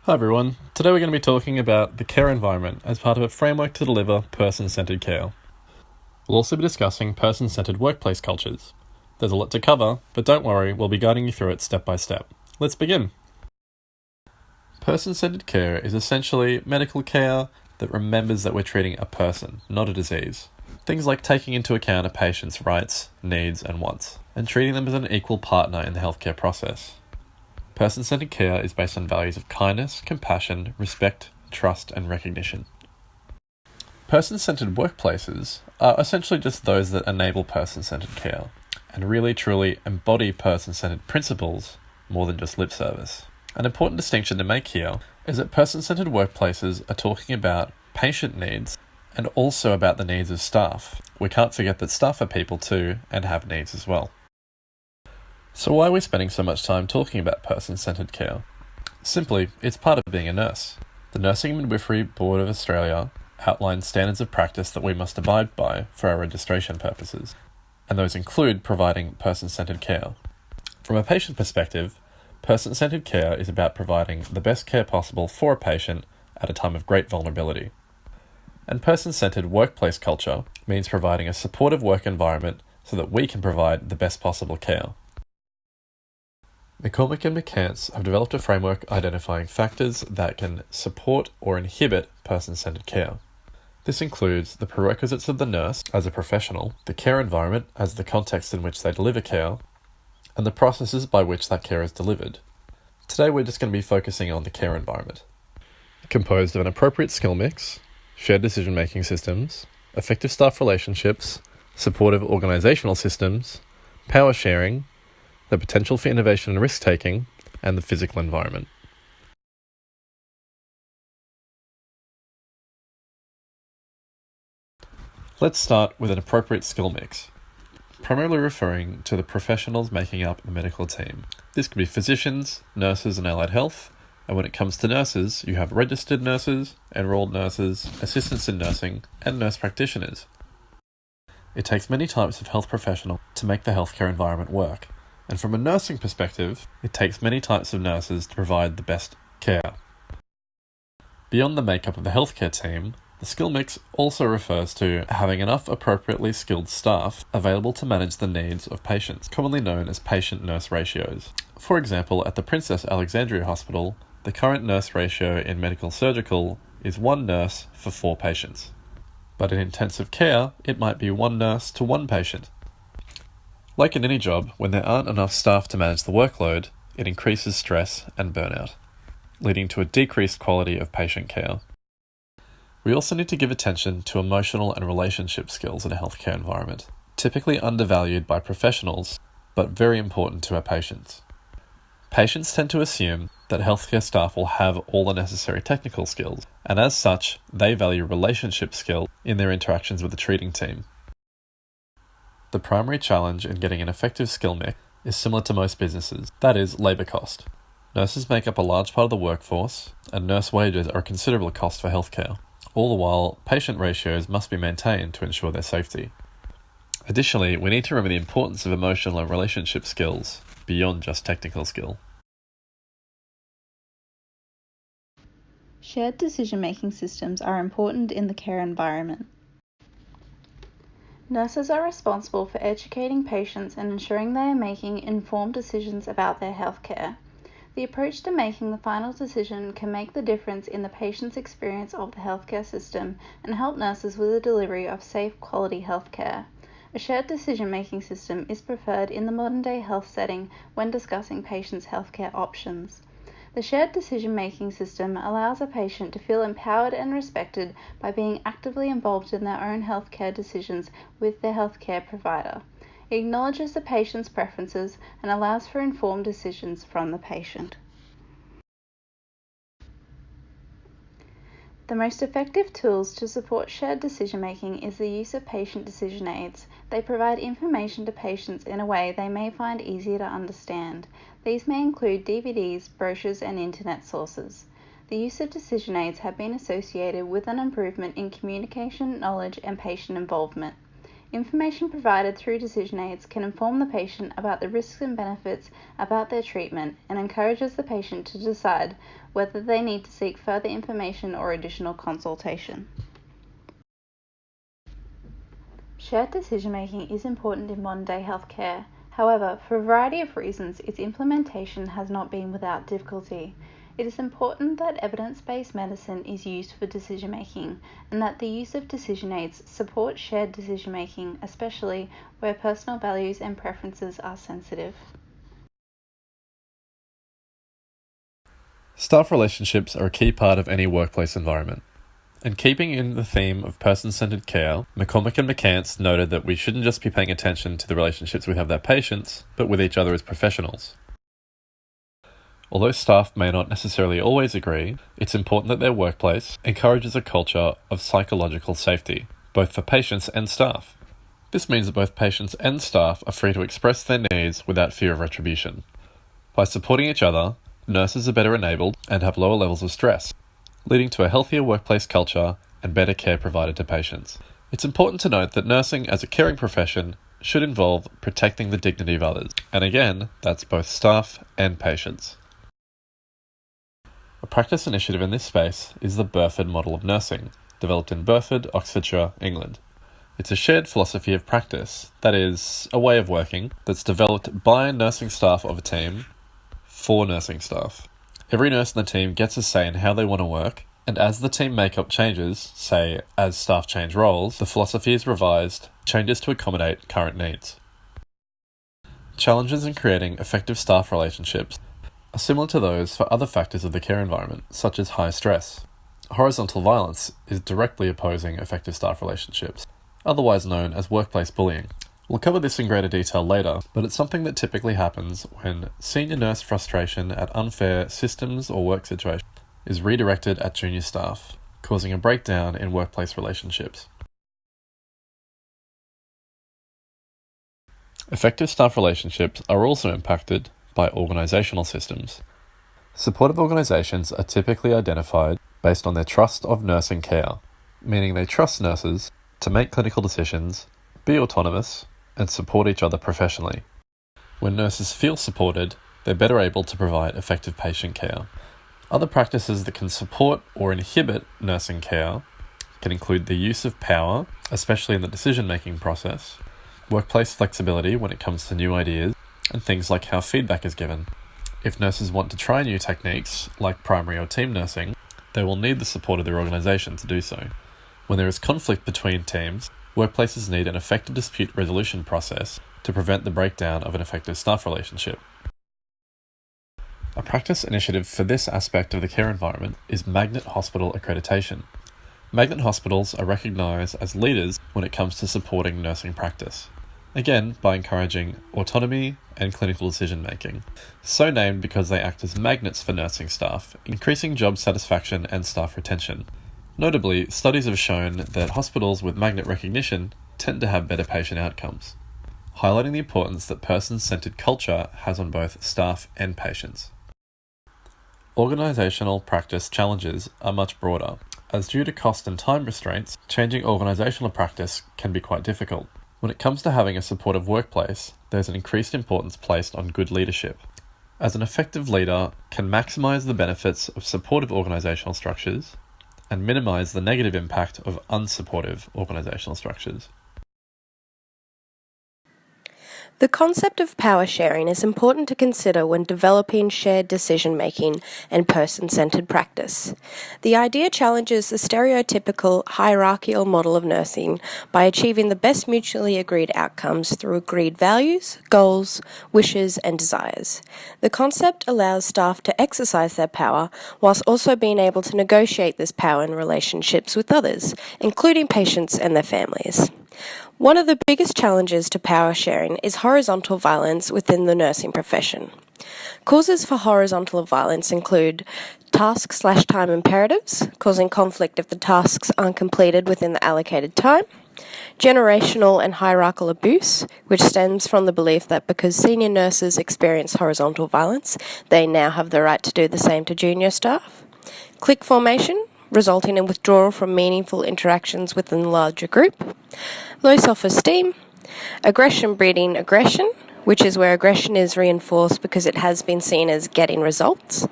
Hi everyone, today we're going to be talking about the care environment as part of a framework to deliver person-centred care. We'll also be discussing person-centred workplace cultures. There's a lot to cover, but don't worry, we'll be guiding you through it step by step. Let's begin. Person-centred care is essentially medical care that remembers that we're treating a person, not a disease. Things like taking into account a patient's rights, needs and wants, and treating them as an equal partner in the healthcare process. Person-centred care is based on values of kindness, compassion, respect, trust, and recognition. Person-centred workplaces are essentially just those that enable person-centred care, and really truly embody person-centred principles more than just lip service. An important distinction to make here is that person-centred workplaces are talking about patient needs and also about the needs of staff. We can't forget that staff are people too and have needs as well. So why are we spending so much time talking about person-centred care? Simply, it's part of being a nurse. The Nursing and Midwifery Board of Australia outlines standards of practice that we must abide by for our registration purposes, and those include providing person-centred care. From a patient perspective, person-centred care is about providing the best care possible for a patient at a time of great vulnerability. And person-centred workplace culture means providing a supportive work environment so that we can provide the best possible care. McCormick and McCants have developed a framework identifying factors that can support or inhibit person-centred care. This includes the prerequisites of the nurse as a professional, the care environment as the context in which they deliver care, and the processes by which that care is delivered. Today we're just going to be focusing on the care environment. Composed of an appropriate skill mix, shared decision-making systems, effective staff relationships, supportive organisational systems, power sharing, the potential for innovation and risk-taking, and the physical environment. Let's start with an appropriate skill mix, primarily referring to the professionals making up a medical team. This could be physicians, nurses and allied health, and when it comes to nurses, you have registered nurses, enrolled nurses, assistants in nursing, and nurse practitioners. It takes many types of health professional to make the healthcare environment work. And from a nursing perspective, it takes many types of nurses to provide the best care. Beyond the makeup of the healthcare team, the skill mix also refers to having enough appropriately skilled staff available to manage the needs of patients, commonly known as patient-nurse ratios. For example, at the Princess Alexandria Hospital, the current nurse ratio in medical surgical is 1 nurse for 4 patients. But in intensive care, it might be 1 nurse to 1 patient. Like in any job, when there aren't enough staff to manage the workload, it increases stress and burnout, leading to a decreased quality of patient care. We also need to give attention to emotional and relationship skills in a healthcare environment, typically undervalued by professionals, but very important to our patients. Patients tend to assume that healthcare staff will have all the necessary technical skills, and as such, they value relationship skills in their interactions with the treating team. The primary challenge in getting an effective skill mix is similar to most businesses, that is, labour cost. Nurses make up a large part of the workforce, and nurse wages are a considerable cost for healthcare. All the while, patient ratios must be maintained to ensure their safety. Additionally, we need to remember the importance of emotional and relationship skills beyond just technical skill. Shared decision-making systems are important in the care environment. Nurses are responsible for educating patients and ensuring they are making informed decisions about their healthcare. The approach to making the final decision can make the difference in the patient's experience of the healthcare system and help nurses with the delivery of safe, quality healthcare. A shared decision-making system is preferred in the modern-day health setting when discussing patients' healthcare options. The shared decision-making system allows a patient to feel empowered and respected by being actively involved in their own healthcare decisions with their healthcare provider. It acknowledges the patient's preferences and allows for informed decisions from the patient. The most effective tools to support shared decision-making is the use of patient decision aids. They provide information to patients in a way they may find easier to understand. These may include DVDs, brochures, and internet sources. The use of decision aids have been associated with an improvement in communication, knowledge, and patient involvement. Information provided through decision aids can inform the patient about the risks and benefits about their treatment and encourages the patient to decide whether they need to seek further information or additional consultation. Shared decision-making is important in modern-day healthcare. However, for a variety of reasons, its implementation has not been without difficulty. It is important that evidence-based medicine is used for decision-making and that the use of decision aids supports shared decision-making, especially where personal values and preferences are sensitive. Staff relationships are a key part of any workplace environment. And keeping in the theme of person-centered care, McCormick and McCants noted that we shouldn't just be paying attention to the relationships we have with our patients, but with each other as professionals. Although staff may not necessarily always agree, it's important that their workplace encourages a culture of psychological safety, both for patients and staff. This means that both patients and staff are free to express their needs without fear of retribution. By supporting each other, nurses are better enabled and have lower levels of stress, leading to a healthier workplace culture and better care provided to patients. It's important to note that nursing as a caring profession should involve protecting the dignity of others, and again, that's both staff and patients. A practice initiative in this space is the Burford model of nursing, developed in Burford, Oxfordshire, England. It's a shared philosophy of practice, that is, a way of working, that's developed by nursing staff of a team for nursing staff. Every nurse in the team gets a say in how they want to work, and as the team makeup changes, say as staff change roles, the philosophy is revised, changes to accommodate current needs. Challenges in creating effective staff relationships are similar to those for other factors of the care environment, such as high stress. Horizontal violence is directly opposing effective staff relationships, otherwise known as workplace bullying. We'll cover this in greater detail later, but it's something that typically happens when senior nurse frustration at unfair systems or work situations is redirected at junior staff, causing a breakdown in workplace relationships. Effective staff relationships are also impacted by organisational systems. Supportive organisations are typically identified based on their trust of nursing care, meaning they trust nurses to make clinical decisions, be autonomous, and support each other professionally. When nurses feel supported, they're better able to provide effective patient care. Other practices that can support or inhibit nursing care can include the use of power, especially in the decision-making process, workplace flexibility when it comes to new ideas, and things like how feedback is given. If nurses want to try new techniques, like primary or team nursing, they will need the support of their organisation to do so. When there is conflict between teams, workplaces need an effective dispute resolution process to prevent the breakdown of an effective staff relationship. A practice initiative for this aspect of the care environment is Magnet Hospital accreditation. Magnet hospitals are recognised as leaders when it comes to supporting nursing practice, again by encouraging autonomy and clinical decision-making, so named because they act as magnets for nursing staff, increasing job satisfaction and staff retention. Notably, studies have shown that hospitals with magnet recognition tend to have better patient outcomes, highlighting the importance that person-centered culture has on both staff and patients. Organisational practice challenges are much broader, as due to cost and time restraints, changing organisational practice can be quite difficult. When it comes to having a supportive workplace, there's an increased importance placed on good leadership, as an effective leader can maximise the benefits of supportive organisational structures and minimise the negative impact of unsupportive organisational structures. The concept of power sharing is important to consider when developing shared decision-making and person-centered practice. The idea challenges the stereotypical hierarchical model of nursing by achieving the best mutually agreed outcomes through agreed values, goals, wishes, and desires. The concept allows staff to exercise their power whilst also being able to negotiate this power in relationships with others, including patients and their families. One of the biggest challenges to power sharing is horizontal violence within the nursing profession. Causes for horizontal violence include task/time imperatives, causing conflict if the tasks aren't completed within the allocated time, generational and hierarchical abuse, which stems from the belief that because senior nurses experience horizontal violence, they now have the right to do the same to junior staff, clique formation, resulting in withdrawal from meaningful interactions within the larger group. Low self-esteem. Aggression breeding aggression, which is where aggression is reinforced because it has been seen as getting results.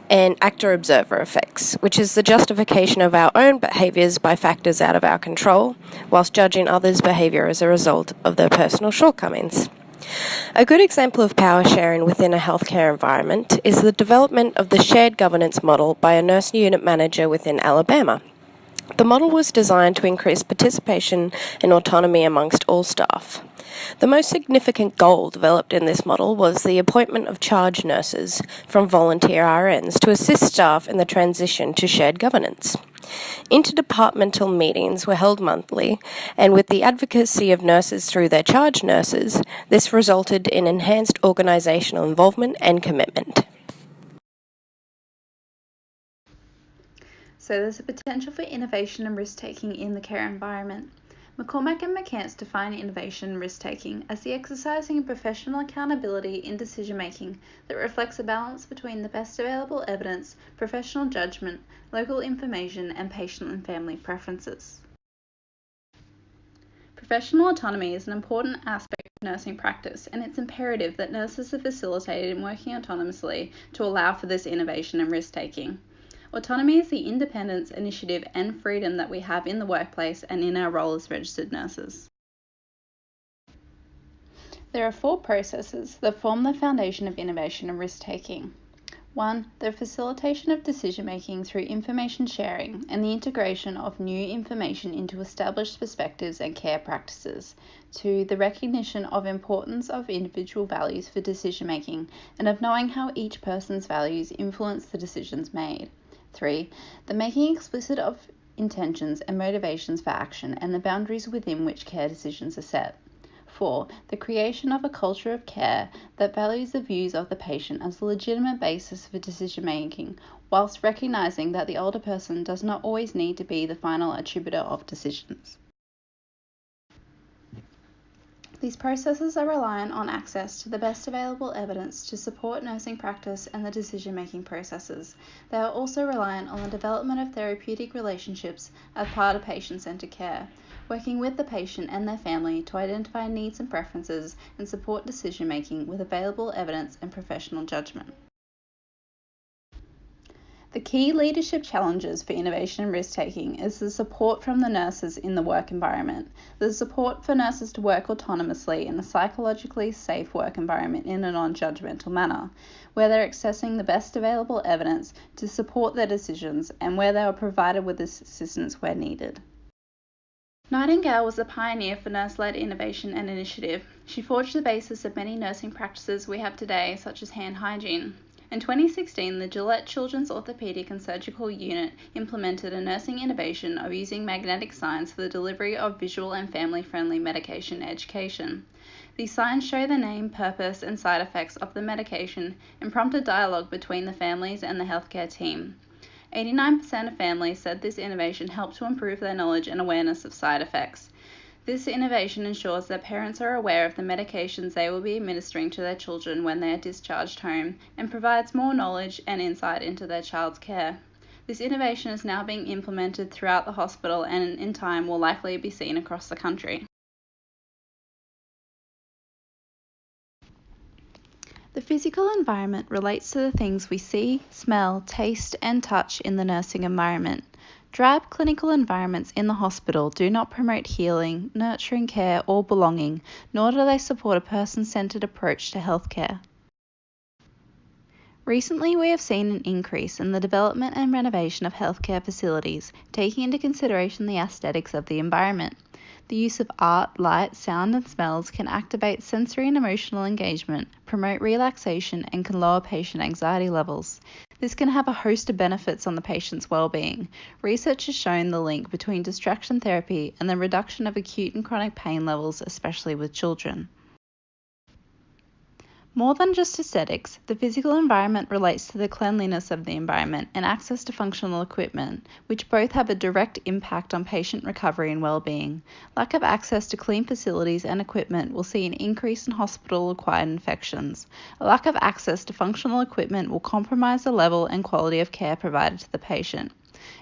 And actor-observer effects, which is the justification of our own behaviours by factors out of our control, whilst judging others' behaviour as a result of their personal shortcomings. A good example of power sharing within a healthcare environment is the development of the shared governance model by a nurse unit manager within Alabama. The model was designed to increase participation and autonomy amongst all staff. The most significant goal developed in this model was the appointment of charge nurses from volunteer RNs to assist staff in the transition to shared governance. Interdepartmental meetings were held monthly, and with the advocacy of nurses through their charge nurses, this resulted in enhanced organisational involvement and commitment. So there's a potential for innovation and risk-taking in the care environment. McCormack and McCants define innovation and risk-taking as the exercising of professional accountability in decision-making that reflects a balance between the best available evidence, professional judgment, local information, and patient and family preferences. Professional autonomy is an important aspect of nursing practice, and it's imperative that nurses are facilitated in working autonomously to allow for this innovation and risk-taking. Autonomy is the independence, initiative, and freedom that we have in the workplace and in our role as registered nurses. There are 4 processes that form the foundation of innovation and risk-taking. 1. The facilitation of decision-making through information sharing and the integration of new information into established perspectives and care practices. 2. The recognition of importance of individual values for decision-making and of knowing how each person's values influence the decisions made. 3. The making explicit of intentions and motivations for action and the boundaries within which care decisions are set. 4. The creation of a culture of care that values the views of the patient as a legitimate basis for decision-making, whilst recognizing that the older person does not always need to be the final attributor of decisions. These processes are reliant on access to the best available evidence to support nursing practice and the decision-making processes. They are also reliant on the development of therapeutic relationships as part of patient-centered care, working with the patient and their family to identify needs and preferences and support decision-making with available evidence and professional judgment. The key leadership challenges for innovation and risk-taking is the support from the nurses in the work environment, the support for nurses to work autonomously in a psychologically safe work environment in a non-judgmental manner, where they're accessing the best available evidence to support their decisions and where they are provided with assistance where needed. Nightingale was a pioneer for nurse-led innovation and initiative. She forged the basis of many nursing practices we have today, such as hand hygiene. In 2016, the Gillette Children's Orthopedic and Surgical Unit implemented a nursing innovation of using magnetic signs for the delivery of visual and family-friendly medication education. These signs show the name, purpose, and side effects of the medication and prompt a dialogue between the families and the healthcare team. 89% of families said this innovation helped to improve their knowledge and awareness of side effects. This innovation ensures that parents are aware of the medications they will be administering to their children when they are discharged home and provides more knowledge and insight into their child's care. This innovation is now being implemented throughout the hospital and in time will likely be seen across the country. The physical environment relates to the things we see, smell, taste, and touch in the nursing environment. Drab clinical environments in the hospital do not promote healing, nurturing care, or belonging, nor do they support a person-centered approach to healthcare. Recently, we have seen an increase in the development and renovation of healthcare facilities, taking into consideration the aesthetics of the environment. The use of art, light, sound, and smells can activate sensory and emotional engagement, promote relaxation, and can lower patient anxiety levels. This can have a host of benefits on the patient's well-being. Research has shown the link between distraction therapy and the reduction of acute and chronic pain levels, especially with children. More than just aesthetics, the physical environment relates to the cleanliness of the environment and access to functional equipment, which both have a direct impact on patient recovery and well-being. Lack of access to clean facilities and equipment will see an increase in hospital-acquired infections. A lack of access to functional equipment will compromise the level and quality of care provided to the patient.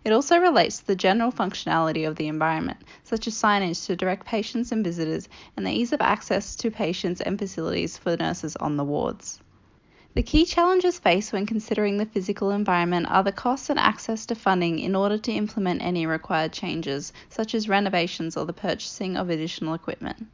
It also relates to the general functionality of the environment, such as signage to direct patients and visitors, and the ease of access to patients and facilities for nurses on the wards. The key challenges faced when considering the physical environment are the costs and access to funding in order to implement any required changes, such as renovations or the purchasing of additional equipment.